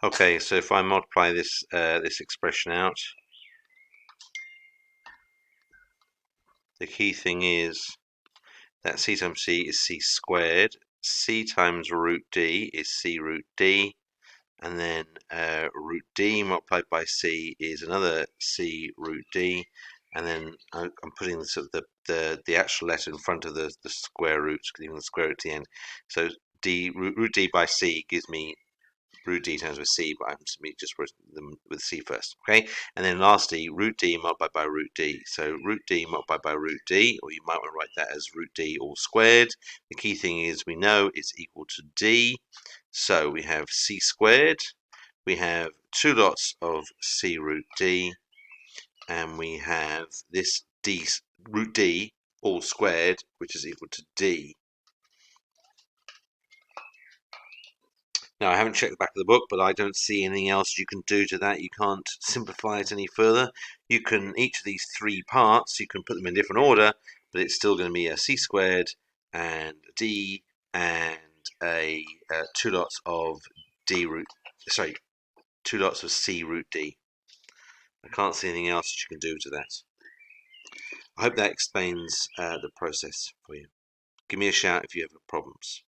Okay, so if I multiply this this expression out, the key thing is that c times c is c squared. C times root d is c root d, and then root d multiplied by c is another c root d, and then I'm putting the sort of the actual letter in front of the square root, leaving the square root at the end. So d root d by c gives me root d times with c, but I'm just put them with c first, okay? And then lastly, root d multiplied by root d. So root d multiplied by root d, or you might want to write that as root d all squared. The key thing is we know it's equal to d, so we have c squared, we have two lots of c root d, and we have this d root d all squared, which is equal to d. Now, I haven't checked the back of the book, but I don't see anything else you can do to that. You can't simplify it any further. You can, each of these three parts, you can put them in different order, but it's still going to be a c squared and a d and a two lots of d root, sorry, two lots of c root d. I can't see anything else that you can do to that. I hope that explains the process for you. Give me a shout if you have problems.